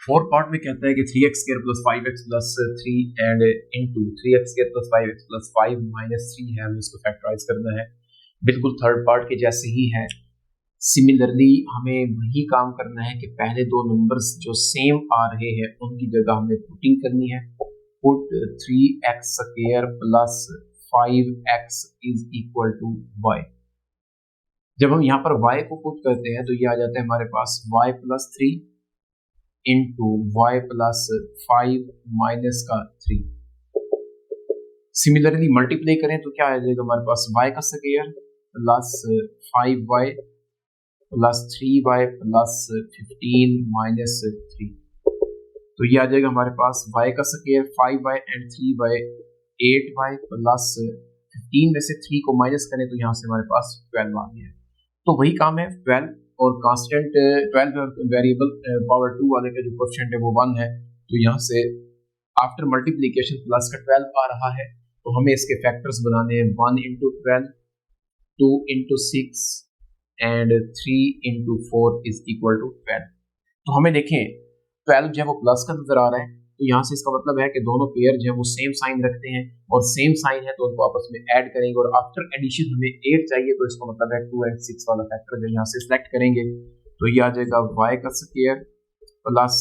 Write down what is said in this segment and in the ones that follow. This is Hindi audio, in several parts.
फोर्थ पार्ट में कहता है कि 3x² + 5x + 3 and into 3x² + 5x + 5 - 3 है, हमें इसको फैक्टराइज करना है। बिल्कुल थर्ड पार्ट के जैसे ही है। सिमिलरली हमें वही काम करना है कि पहले दो नंबर्स जो सेम आ रहे हैं उनकी जगह हमें पुटिंग करनी है। Put 3x² + 5x = y। जब हम यहाँ पर y को पुट करते हैं तो ये आ जाता है हमारे पास y + 3 into y + 5 - 3। Similarly multiply करें तो क्या आ जाएगा हमारे पास y का square plus 5y plus 3y plus 15 - 3। तो ये आ जाएगा हमारे पास y का square 5y and 3y 8y plus 15 में से 3 को माइनस करें तो यहाँ से हमारे पास 12 आ गया है। तो वही काम है 12 और कांस्टेंट 12 और वेरिएबल पावर 2 वाले का जो कोएफिशिएंट है वो 1 है। तो यहाँ से आफ्टर मल्टीप्लिकेशन प्लस का 12 आ रहा है, तो हमें इसके फैक्टर्स बनाने हैं 1 × 12, 2 × 6 एंड 3 × 4 = 12। तो हमें देखें 12 जो है वो प्लस का नजर आ रहा है, तो यहाँ से इसका मतलब है कि दोनों पेयर जो है वो सेम साइन रखते हैं और सेम साइन है तो उनको आपस में ऐड करेंगे, और आफ्टर एडिशन हमें 8 चाहिए, तो इसका मतलब है 2 और 6 वाला फैक्टर जो यहाँ से सिलेक्ट करेंगे। तो ये आ जाएगा y का स्क्वायर प्लस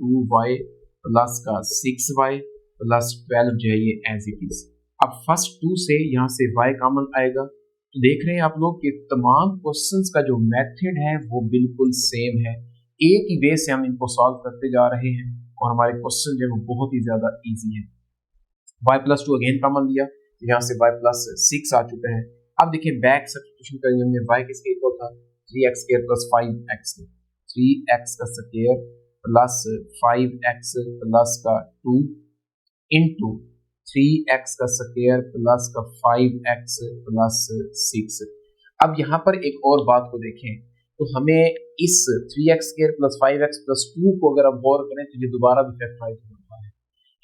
2y प्लस का 6y प्लस 12 जो है ये एज इट इज। अब फर्स्ट 2 से यहाँ से y कॉमन आएगा, तो देख रहे हैं आप लोग कि तमाम क्वेश्चंस का जो मेथड है वो बिल्कुल सेम है। एक ही वे से हम इनको सॉल्व करते जा रहे हैं और हमारे क्वेश्चन जो है वो बहुत ही ज्यादा इजी है। y + 2 अगेन कॉमन लिया, तो यहाँ से y + 6 आ चुका है। अब देखिए बैक सब्स्टिट्यूशन करेंगे हमने, y किसके इक्वल था 3x² + 5x, 3x का स्क्वायर प्लस 5x प्लस का 2 इंटू 3x का स्क्वायर प्लस का 5x प्लस 6। अब यहाँ पर एक और बात को देखें, तो हमें इस 3x² + 5x + 2 को अगर आप गौर करें तो ये दोबारा भी फैक्टराइज होता है।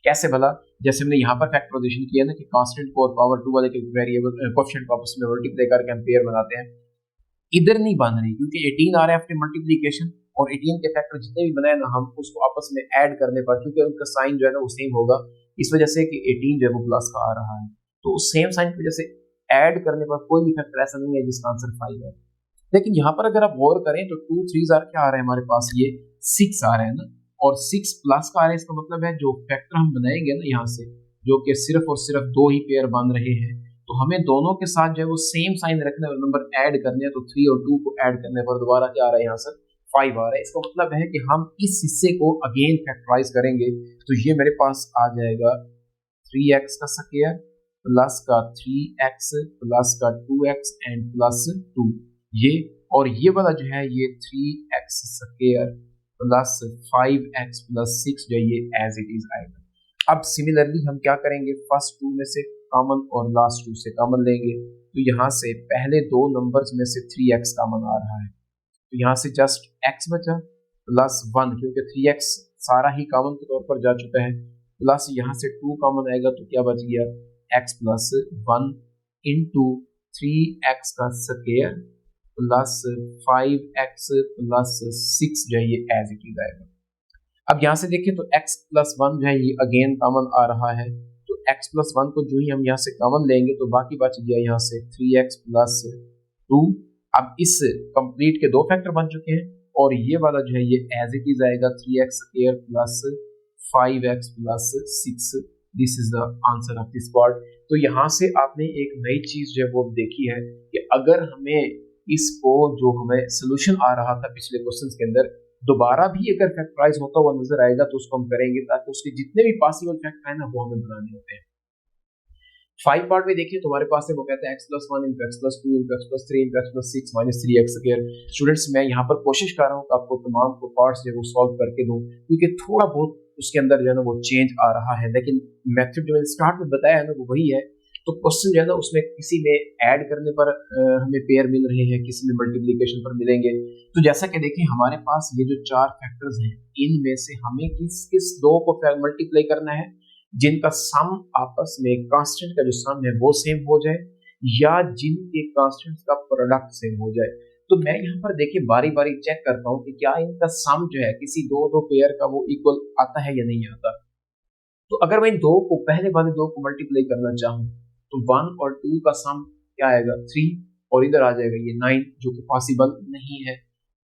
कैसे भला? जैसे हमने यहाँ पर फैक्टराइजेशन किया ना कि कांस्टेंट को और पावर 2 वाले के वेरिएबल कोएफिशिएंट को आपस में मल्टीप्लाई करके हम पेयर बनाते हैं, इधर नहीं बन रही क्योंकि 18 आ रहा है आफ्टर मल्टीप्लिकेशन, और 18 के फैक्टर जितने भी बनाए ना हम उसको आपस में ऐड करने पर, क्योंकि उनका साइन जो है ना वो सेम होगा, इस वजह से कि 18 जो है वो प्लस का आ रहा है, तो उस सेम साइन की वजह से ऐड करने पर कोई भी फैक्टर ऐसा नहीं है जिसका आंसर 5 है। लेकिन यहाँ पर अगर आप गौर करें तो 2 3 क्या आ रहे हैं हमारे पास, ये 6 आ रहे हैं ना, और 6 प्लस का आ रहा है, इसका मतलब है जो फैक्टर हम बनाएंगे ना यहाँ से, जो कि सिर्फ और सिर्फ 2 ही पेयर बन रहे हैं, तो हमें दोनों के साथ जो है वो सेम साइन रखने और नंबर ऐड करने हैं। तो 3 और 2 को ऐड करने पर दोबारा क्या आ रहा है यहाँ से 5 आ रहा है। इसका मतलब है कि हम इस हिस्से को अगेन फैक्टराइज करेंगे, तो ये मेरे पास आ जाएगा 3x का स्क्वायर प्लस का 3x प्लस का 2x एंड प्लस 2 ये, और ये वाला जो है ये 3x square plus 5x plus 6 जो ये एज इट इज आएगा। अब सिमिलरली हम क्या करेंगे, फर्स्ट 2 में से कॉमन और लास्ट 2 से कॉमन लेंगे, तो यहाँ से पहले दो नंबर्स में से 3x कॉमन आ रहा है, तो यहाँ से जस्ट x बचा प्लस 1, क्योंकि 3x सारा ही कॉमन के तौर पर जा चुका है, प्लस यहाँ से 2 कॉमन आएगा तो क्या बच गया x प्लस 1 इंटू 3x का स्क्वायर प्लस 5x प्लस 6 जो है ये एज इट इज आएगा। अब यहाँ से देखें तो x प्लस 1 जो है ये अगेन कॉमन आ रहा है, तो x प्लस 1 को जो ही हम यहाँ से कॉमन लेंगे तो बाकी बच गया यहाँ से 3x प्लस 2। अब इस कंप्लीट के दो फैक्टर बन चुके हैं, और ये वाला जो है ये एज इट इज आएगा 3x square plus 5x plus 6। This is the answer of this part. तो यहाँ से आपने एक नई चीज जो है वो देखी है कि अगर हमें इसको जो हमें सोल्यूशन आ रहा था पिछले क्वेश्चंस के अंदर दोबारा भी अगर फैक्टराइज होता हुआ नजर आएगा तो उसको हम करेंगे, ताकि उसके जितने भी पॉसिबल फैक्टर है ना वो हमें बनाने होते हैं। 5 पार्ट में देखिए तो हमारे पास है वो कहते हैं x + 1 × x + 2 × x + 3 × x + 6 - 3x square. Students मैं यहाँ पर कोशिश कर रहा हूँ कि आपको तमाम को पार्ट्स जो है वो सॉल्व करके दूं, क्योंकि थोड़ा बहुत उसके अंदर जो है ना वो चेंज आ रहा है, लेकिन मेथड जो मैंने स्टार्ट में बताया है ना वो वही है। तो क्वेश्चन जो है ना उसमें किसी में ऐड करने पर हमें पेयर मिल रहे हैं, किसी में मल्टीप्लिकेशन पर मिलेंगे। तो जैसा कि देखें हमारे पास ये जो 4 फैक्टर्स हैं इनमें से हमें किस किस दो को मल्टीप्लाई करना है जिनका सम आपस में कांस्टेंट का जो सम है वो सेम हो जाए, या जिनके कांस्टेंट्स का प्रोडक्ट सेम हो जाए। तो मैं यहाँ पर देखिए बारी बारी चेक करता हूँ कि क्या इनका सम जो है किसी दो दो पेयर का वो इक्वल आता है या नहीं आता। तो अगर मैं इन दो को पहले वाले दो को मल्टीप्लाई करना चाहूँ तो 1 और 2 का सम क्या आएगा 3 और इधर आ जाएगा ये 9, जो कि पॉसिबल नहीं है।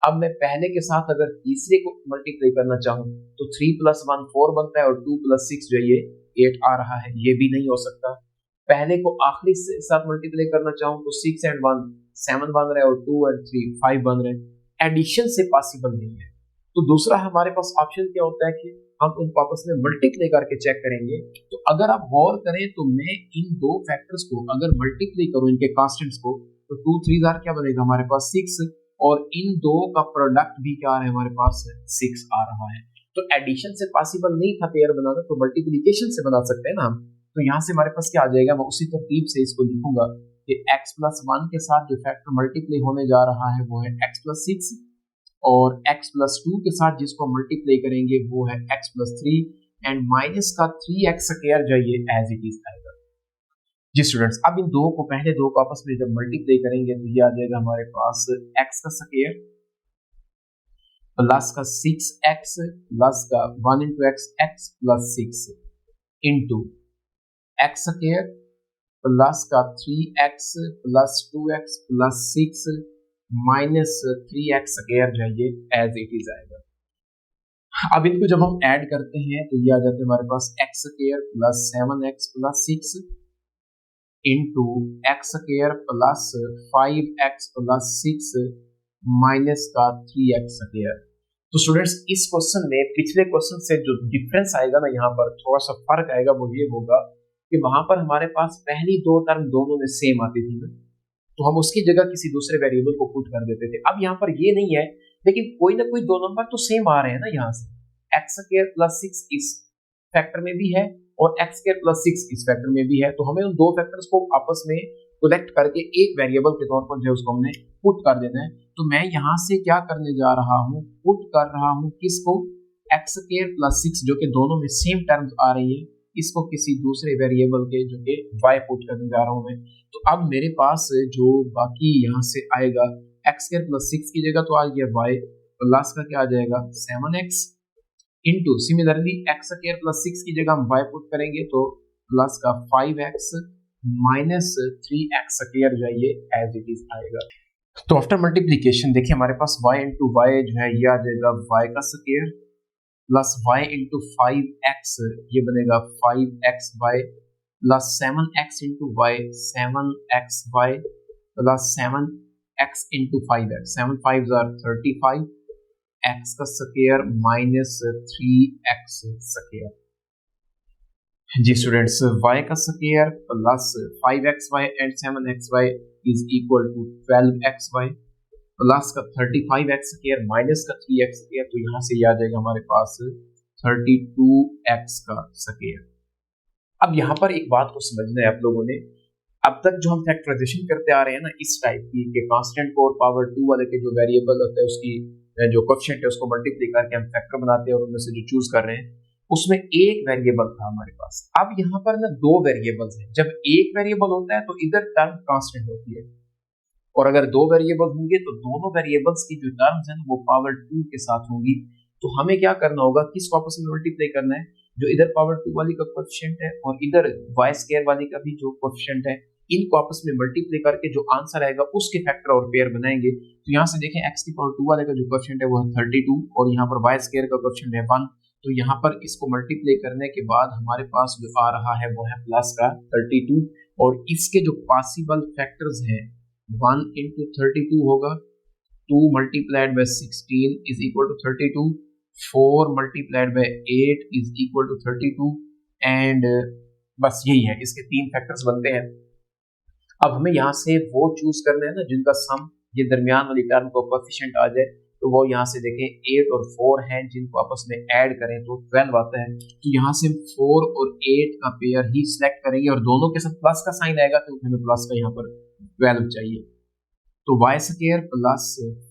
अब मैं पहले के साथ अगर तीसरे को मल्टीप्लाई करना चाहूँ तो 3 + 1 4 बनता है और 2 + 6 जो है ये 8 आ रहा है, ये भी नहीं हो सकता। पहले को आखिरी से साथ मल्टीप्लाई करना चाहूँ तो 6 और 1 7 बन रहे हैं और 2 और 3 5 बन रहे हैं। एडिशन से पॉसिबल नहीं है। तो दूसरा हमारे पास ऑप्शन क्या होता है कि हम उनको आपस में मल्टीप्लाई करके चेक करेंगे। तो अगर आप गौर करें तो मैं इन दो फैक्टर्स को अगर मल्टीप्लाई करूं इनके कांस्टेंट्स को तो 2 3 क्या बनेगा हमारे पास 6 और इन दो का प्रोडक्ट भी क्या आ रहा है हमारे पास 6 आ रहा है। तो एडिशन से पॉसिबल नहीं था पेयर बनाना, तो मल्टीप्लिकेशन से बना सकते हैं ना हम। तो यहाँ से हमारे पास क्या आ जाएगा, मैं उसी तरतीब से इसको लिखूंगा कि x + 1 के साथ जो फैक्टर मल्टीप्लाई होने जा रहा है वो है x + 6 और x + 2 के साथ जिसको मल्टीप्लाई करेंगे वो है x + 3 एंड माइनस का 3x² जो ये एज इट इज आएगा। जी स्टूडेंट्स, अब इन दो को पहले दो को आपस में जब मल्टीप्लाई करेंगे तो ये आ जाएगा हमारे पास x² प्लस का 6x प्लस का 1 × x x + 6 into x² plus का 3x plus 2x plus 6 minus 3x² जो है ये एज इट इज आएगा। अब इनको जब हम ऐड करते हैं तो ये आ जाते हैं हमारे पास x² plus 7x plus 6 into x² plus 5x plus 6 minus का 3x²। तो स्टूडेंट्स इस क्वेश्चन में पिछले क्वेश्चन से जो डिफरेंस आएगा ना, यहाँ पर थोड़ा सा फर्क आएगा, वो ये होगा कि वहां पर हमारे पास पहली दो टर्म दोनों में सेम आती थी ना, तो हम उसकी जगह किसी दूसरे वेरिएबल को पुट कर देते थे। अब यहाँ पर ये नहीं है, लेकिन कोई ना कोई दो नंबर तो सेम आ रहे हैं ना। यहाँ से x² प्लस 6 इस फैक्टर में भी है और x² प्लस 6 इस फैक्टर में भी है, तो हमें उन दो फैक्टर्स को आपस में कलेक्ट करके एक वेरिएबल के तौर पर जो है उसको हमने पुट कर देना है। तो मैं यहाँ से क्या करने जा रहा हूँ, पुट कर रहा हूँ किसको, x² प्लस 6 जो कि दोनों में सेम टर्म्स आ रही है, इसको किसी दूसरे वेरिएबल के जो कि y पुट करने जा रहा हूँ मैं। तो अब मेरे पास जो बाकी यहाँ से आएगा x² प्लस 6 की जगह तो आ गया y प्लस का क्या आ जाएगा 7x into similarly x² plus 6 की जगह हम y पुट करेंगे तो प्लस का 5x माइनस 3x² जो है ये एज इट इज आएगा। तो आफ्टर मल्टीप्लीकेशन देखिए हमारे पास y इंटू वाई जो है ये आ जाएगा y का square plus y into 5x ये बनेगा 5xy plus 7x into y 7xy plus 7x into 5x 7 5 35 x का स्क्वायर माइनस 3x²। जी स्टूडेंट्स, y का square plus 5xy and 7xy is equal to 12xy plus का 35x² माइनस का 3x², तो यहाँ से ये आ जाएगा हमारे पास 32x का स्क्वायर। अब यहाँ पर एक बात को समझना है आप लोगों ने, अब तक जो हम फैक्टराइजेशन करते आ रहे हैं ना इस टाइप की कि कांस्टेंट को और पावर 2 वाले के जो वेरिएबल होता है उसकी जो कोएफिशिएंट है उसको मल्टीप्लाई करके हम फैक्टर बनाते हैं और उनमें से जो चूज कर रहे हैं उसमें एक वेरिएबल था हमारे पास। अब यहाँ पर ना दो वेरिएबल्स हैं। जब एक वेरिएबल होता है तो इधर टर्म कांस्टेंट होती है और अगर दो वेरिएबल होंगे तो दोनों वेरिएबल्स की जो टर्म्स हैं वो पावर 2 के साथ होंगी। तो हमें क्या करना होगा, किसको आपस में मल्टीप्लाई करना है, जो इधर पावर 2 वाली का कोएफिशिएंट है और इधर y² वाली का भी जो कोएफिशिएंट है, इनको आपस में मल्टीप्लाई करके जो आंसर आएगा उसके फैक्टर और पेयर बनाएंगे। तो यहाँ से देखें x की पावर 2 वाले का जो कोएफिशिएंट है वो है 32 और यहाँ पर y² का कोएफिशिएंट है 1। तो यहाँ पर इसको मल्टीप्लाई करने के बाद हमारे पास जो आ रहा है वो है प्लस का 32 और इसके जो पॉसिबल फैक्टर्स हैं 1 × 32 होगा, 2 × 16 is equal to 32, 4 × 8 is equal to 32 and बस यही है, इसके तीन फैक्टर्स बनते हैं। अब हमें यहाँ से वो चूज करना है ना जिनका सम ये दरमियान वाली टर्म को कोएफिशिएंट आ जाए। तो वो यहाँ से देखें 8 और 4 हैं जिनको आपस में ऐड करें तो 12 आता है। तो यहाँ से 4 और 8 का पेयर ही सिलेक्ट करेंगे और दोनों के साथ प्लस का साइन आएगा तो हमें प्लस का यहाँ पर 12 चाहिए। तो y² प्लस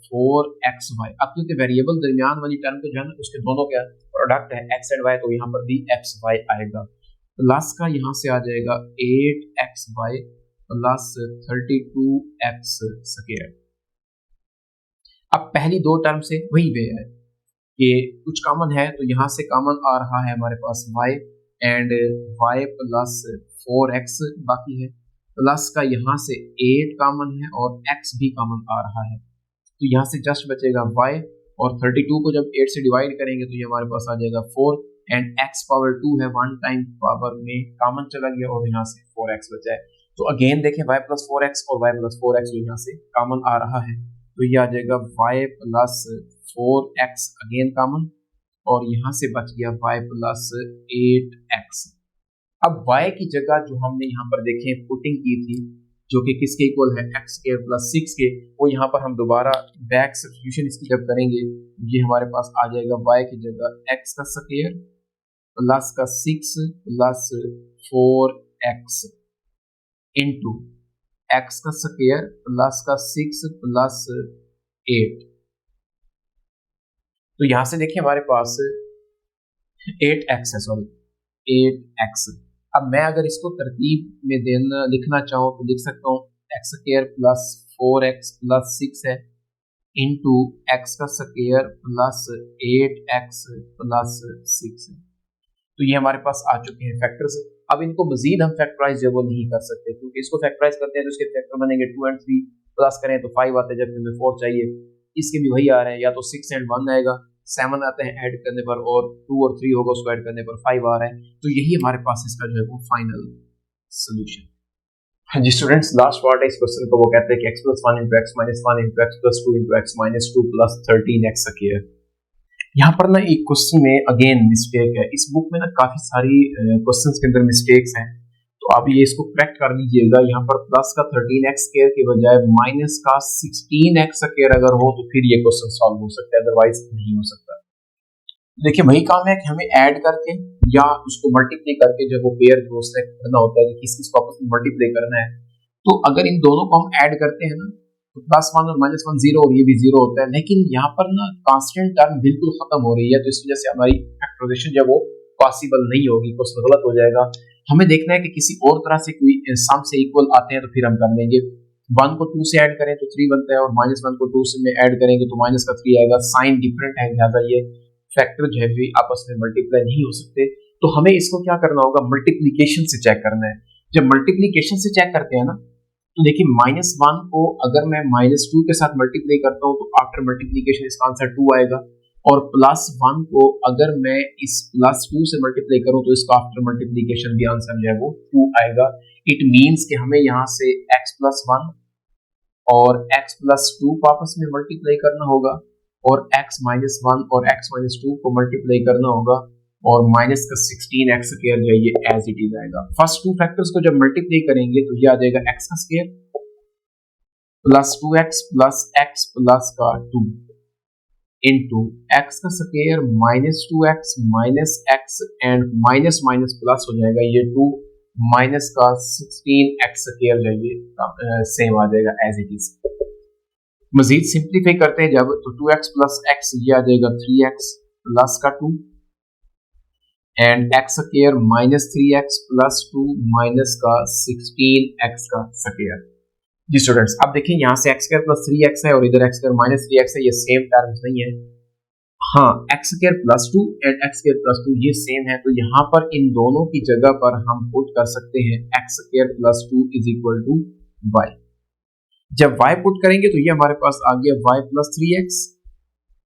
4xy, अब क्योंकि वेरिएबल दरमियान वाली टर्म को जो है ना उसके दोनों का प्रोडक्ट है x एंड y, तो यहाँ पर भी xy आएगा। प्लस का यहाँ से आ जाएगा 8xy प्लस 32x²। अब पहली दो टर्म से वही वे है कि कुछ कॉमन है, तो यहाँ से कॉमन आ रहा है हमारे पास y and y plus 4x बाकी है, प्लस का यहाँ से 8 कॉमन है और x भी कॉमन आ रहा है, तो यहाँ से जस्ट बचेगा y, और 32 को जब 8 से डिवाइड करेंगे तो ये हमारे पास आ जाएगा 4 एंड x पावर 2 है, वन टाइम पावर में कॉमन चला गया और यहाँ से 4x बचा है। तो अगेन देखें y प्लस 4x और y प्लस 4x यहाँ से कॉमन आ रहा है, तो ये आ जाएगा y plus 4x again common, और यहाँ से बच गया y प्लस 8x। अब y की जगह जो हमने यहाँ पर देखें पुटिंग की थी, जो कि किसके इक्वल है x स्क्वायर प्लस 6 के, वो यहाँ पर हम दोबारा बैक सब्स्टिट्यूशन इसकी जब करेंगे ये हमारे पास आ जाएगा y की जगह x का स्क्वायर प्लस का 6 प्लस 4x इंटू x का स्क्वायर प्लस का 6 प्लस 8। तो यहां से देखिए हमारे पास 8x है, सॉरी 8x। अब मैं अगर इसको तरतीब में देना लिखना चाहूँ तो लिख सकता हूँ x square plus 4x plus 6 है इंटू x का स्क्वायर प्लस 8x प्लस 6 है। तो ये हमारे पास आ चुके हैं फैक्टर्स। अब इनको मजीद हम फैक्टराइज जो वो नहीं कर सकते, क्योंकि इसको फैक्टराइज करते हैं तो इसके फैक्टर बनेंगे 2 और 3, प्लस करें तो 5 आते हैं, जबकि हमें 4 चाहिए, इसके भी वही आ रहे हैं, या तो 6 और 1 आएगा, 7 आते हैं ऐड करने पर, और 2 और 3 होगा उसको ऐड करने पर 5 आ रहा है। तो यही हमारे पास इसका जो है वो फाइनल सोल्यूशन। हाँ जी स्टूडेंट्स, लास्ट पार्ट है इस क्वेश्चन को, वो कहते हैं कि x plus 1 into x minus 1 into x plus 2 into x minus 2 plus 13x square. यहाँ पर ना एक क्वेश्चन में अगेन मिस्टेक है, इस बुक में ना काफी सारी क्वेश्चंस के अंदर मिस्टेक्स हैं, तो आप ये इसको करेक्ट कर लीजिएगा। यहाँ पर प्लस का 13x स्क्वायर के बजाय माइनस का 16x स्क्वायर अगर हो तो फिर ये क्वेश्चन सॉल्व हो सकता है, अदरवाइज नहीं हो सकता। देखिए वही काम है कि हमें ऐड करके या उसको मल्टीप्लाई करके जब वो पेयर को करना होता है कि किस किस को आपस में मल्टीप्लाई करना है, तो अगर इन दोनों को हम ऐड करते हैं ना तो प्लस 1 और माइनस 1 जीरो और ये भी जीरो होता है, लेकिन यहाँ पर ना कांस्टेंट टर्म बिल्कुल खत्म हो रही है, तो इस वजह से हमारी फैक्टराइजेशन जब वो पॉसिबल नहीं होगी, क्वेश्चन गलत हो जाएगा। हमें देखना है कि किसी और तरह से कोई सम से इक्वल आते हैं तो फिर हम कर लेंगे। 1 को 2 से ऐड करें तो 3 बनता है, और माइनस 1 को 2 से में ऐड करेंगे तो माइनस का 3 आएगा। साइन डिफरेंट है, लिहाजा ये फैक्टर जो है भी आपस में मल्टीप्लाई नहीं हो सकते। तो हमें इसको क्या करना होगा, मल्टीप्लीकेशन से चेक करना है। जब मल्टीप्लीकेशन से चेक करते हैं ना तो देखिए माइनस 1 को अगर मैं माइनस 2 के साथ मल्टीप्लाई करता हूँ तो आफ्टर मल्टीप्लीकेशन इसका आंसर 2 आएगा, और प्लस 1 को अगर मैं इस प्लस 2 से मल्टीप्लाई करूँ तो इसका आफ्टर मल्टीप्लीकेशन भी आंसर जो है वो 2 आएगा। इट मींस कि हमें यहाँ से x प्लस 1 और x प्लस 2 को आपस में मल्टीप्लाई करना होगा, और x माइनस 1 और x माइनस 2 को मल्टीप्लाई करना होगा, और माइनस का 16x स्क्वायर जो है ये एज इट इज आएगा। फर्स्ट टू फैक्टर्स को जब मल्टीप्लाई करेंगे तो ये आ जाएगा x का square plus 2x plus x plus का 2 इंटू x का square minus 2x minus x and minus minus plus हो जाएगा ये 2 माइनस का 16x स्क्वायर जो ये सेम आ जाएगा एज इट इज। मजीद सिंप्लीफाई करते हैं जब, तो 2x प्लस x ये आ जाएगा 3x प्लस का 2 and x square minus 3x plus 2 minus का 16x का स्क्वायर। जी स्टूडेंट्स, अब देखिए यहाँ से x स्क्वायर प्लस 3x है और इधर x स्क्वायर माइनस 3x है, ये सेम टर्म्स नहीं है। हाँ, x square plus 2 and x square plus 2 ये सेम है, तो यहाँ पर इन दोनों की जगह पर हम पुट कर सकते हैं x square plus 2 is equal to y। जब y पुट करेंगे तो ये हमारे पास आ गया y plus 3x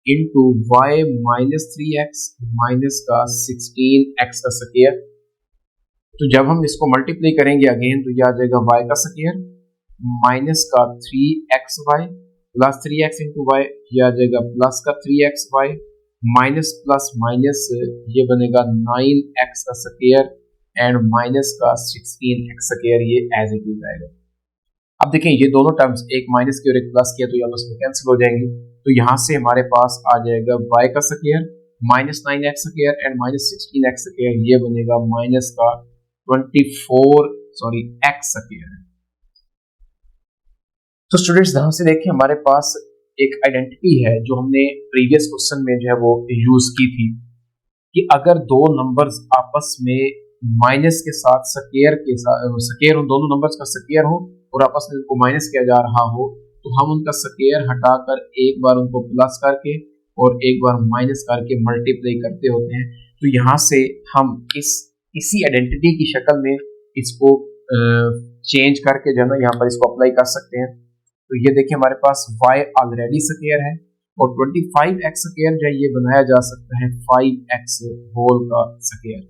into y minus 3x minus का 16x का स्क्वायर। तो जब हम इसको मल्टीप्लाई करेंगे अगेन तो ये आ जाएगा y का स्क्वायर माइनस का 3xy plus 3x into Y, ये आ जाएगा प्लस का 3xy माइनस प्लस माइनस ये बनेगा 9x का स्क्वायर एंड माइनस का 16x स्क्वायर, ये एज इट इज आएगा। अब देखें ये दोनों टर्म्स एक माइनस की और एक प्लस की है तो ये आपस में कैंसिल हो जाएंगे, तो यहाँ से हमारे पास आ जाएगा y का square minus 9x square and minus 16x square, ये बनेगा माइनस का 24 x स्क्वायर। तो स्टूडेंट्स ध्यान से देखें, हमारे पास एक आइडेंटिटी है जो हमने प्रीवियस क्वेश्चन में जो है वो यूज की थी कि अगर दो नंबर्स आपस में माइनस के साथ स्क्वायर के साथ स्क्वायर हो, दोनों नंबर्स का स्क्वायर हो और आपस में उनको माइनस किया जा रहा हो तो हम उनका स्क्वायर हटाकर एक बार उनको प्लस करके और एक बार माइनस करके मल्टीप्लाई करते होते हैं। तो यहाँ से हम इसी आइडेंटिटी की शक्ल में इसको चेंज करके जो है ना यहाँ पर इसको अप्लाई कर सकते हैं। तो ये देखिए हमारे पास y ऑलरेडी स्क्वायर है और 25x स्क्वायर जो है ये बनाया जा सकता है 5x होल का स्क्वायर।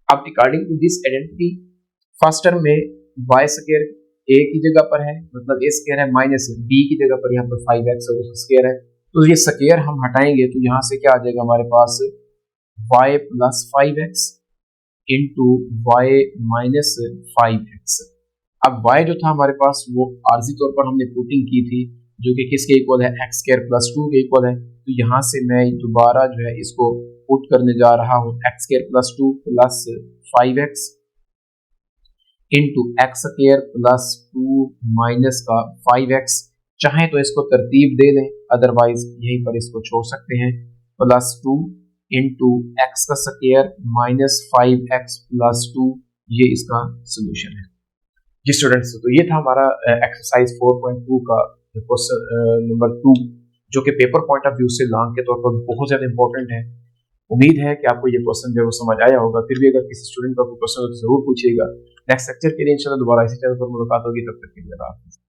अब according to this identity first term में y स्क्वायर a की जगह पर है, मतलब a स्क्वायर है माइनस b की जगह पर यहाँ पर 5x स्क्वायर है। तो ये स्क्वायर हम हटाएंगे तो यहाँ से क्या आ जाएगा हमारे पास y plus 5x into y minus 5x। अब y जो था हमारे पास वो आर्जी तौर पर हमने पुटिंग की थी जो कि किसके इक्वल है x स्क्वायर प्लस 2 के इक्वल है। तो यहाँ से मैं दोबारा जो है इसको पुट करने जा रहा हूँ x square plus 2 plus 5x into x square plus 2 minus का 5x। चाहे तो इसको तरतीब दे दें, अदरवाइज यहीं पर इसको छोड़ सकते हैं। प्लस 2 इंटू एक्स का स्क्वायर माइनस 5x प्लस 2, ये इसका सोल्यूशन है जी स्टूडेंट्स। तो ये था हमारा एक्सरसाइज 4.2 का क्वेश्चन नंबर 2 जो कि पेपर पॉइंट ऑफ व्यू से लॉन्ग के तौर पर बहुत ज्यादा इंपॉर्टेंट है। उम्मीद है कि आपको ये क्वेश्चन जो है वो समझ आया होगा। फिर भी अगर किसी स्टूडेंट का कोई क्वेश्चन हो तो जरूर पूछिएगा। नेक्स्ट लेक्चर के लिए इंशाल्लाह दोबारा इसी चैनल पर मुलाकात होगी, तब तक के लिए।